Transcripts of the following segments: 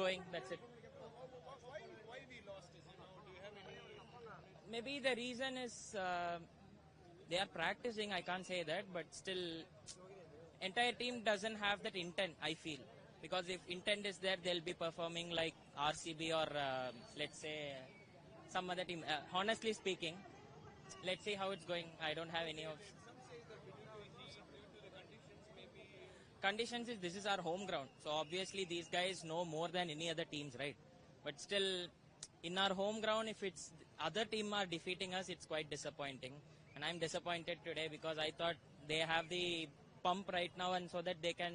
going. That's it. Why we lost? Do you have any? Maybe the reason is they are practicing. I can't say that, but still, entire team doesn't have that intent. I feel because if intent is there, they'll be performing like RCB or let's say some other team. Honestly speaking, let's see how it's going. I don't have any of. Conditions is this is our home ground, so obviously these guys know more than any other teams, right? But still, in our home ground, if it's other team are defeating us, it's quite disappointing. And I'm disappointed today because I thought they have the pump right now, and so that they can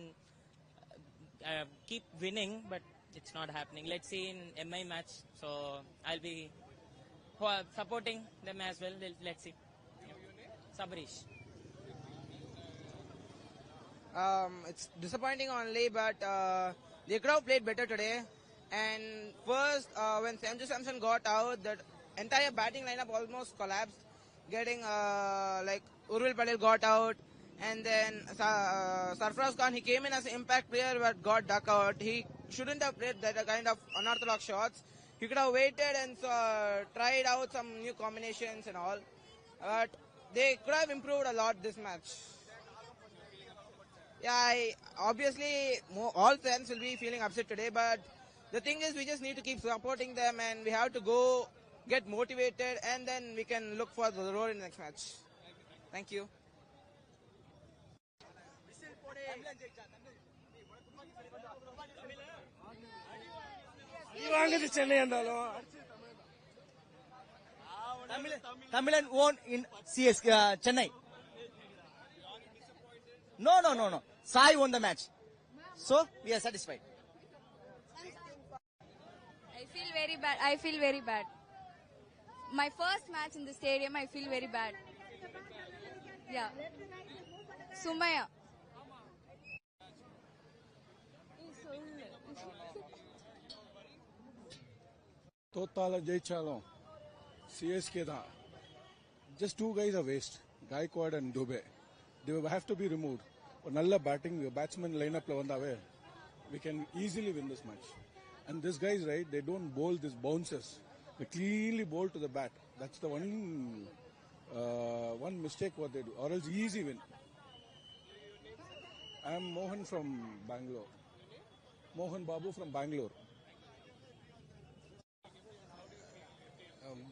keep winning, but it's not happening. Let's see in MI match, so I'll be supporting them as well. Let's see. Sabarish. It's disappointing only, but the crowd played better today. And first, when Sanju Samson got out, that entire batting lineup almost collapsed. Getting like Urvil Patel got out, and then Sarfaraz Khan, he came in as an impact player but got duck out. He shouldn't have played that kind of unorthodox shots. He could have waited and tried out some new combinations and all. But they could have improved a lot this match. Yeah, obviously all fans will be feeling upset today, but the thing is we just need to keep supporting them and we have to go get motivated and then we can look for the role in the next match. Thank you. Tamilan won in CSK Chennai. No. Sai won the match. So, we are satisfied. I feel very bad. My first match in the stadium, I feel very bad. Yeah. Sumaya. Totala Jaichalam, CSK da. Just two guys are waste, Gaikwad and Dubey. They will have to be removed. Nalla batting, batsman lineup we can easily win this match. And this guys, right, they don't bowl these bounces. They cleanly bowl to the bat. That's the one mistake what they do, or else easy win. I am Mohan from Bangalore. Mohan Babu from Bangalore.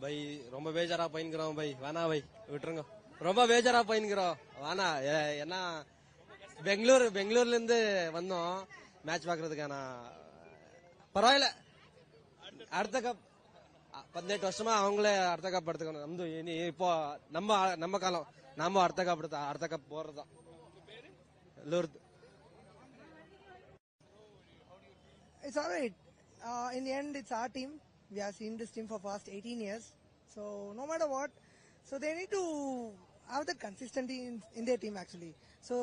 பை ரொம்ப பேஜாரா போயின்கிறோம் by வேணா by விட்டுருங்க ரொம்ப பேஜாரா போயின்கிறோம் வேணா ஏன்னா பெங்களூர்ல இருந்து வந்தோம் மேட்ச் பாக்குறதுக்கான பரவாயில்ல அடுத்த கப் 18 வருஷமா அவங்களே அடுத்த கப் எடுத்துக்கணும் நம்ம இப்போ நம்ம காலம் நாம அடுத்த கப் போறதுதான் It's all right. In the end, it's our team. We have seen this team for past 18 years. So no matter what, so they need to have the consistency in their team actually. So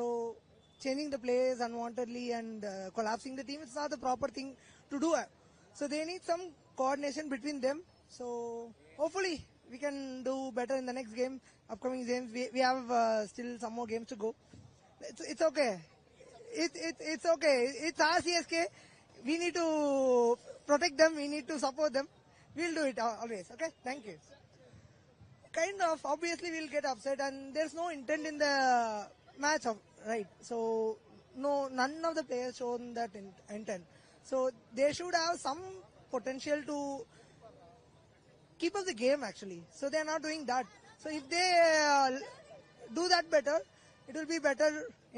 changing the players unwantedly and collapsing the team, it's not the proper thing to do. So they need some coordination between them. So hopefully we can do better in the next game, upcoming games. We have still some more games to go. It's okay. It's okay. It's our CSK. We need to protect them. We need to support them. We'll do it always. Okay? Thank you. Kind of. Obviously, we'll get upset, and there's no intent in the match, right? So, none of the players shown that intent. So, they should have some potential to keep up the game, actually. So, they're not doing that. So, if they do that better, it will be better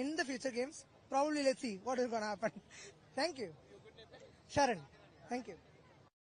in the future games. Probably, let's see what is going to happen. Thank you. Sharon. Thank you.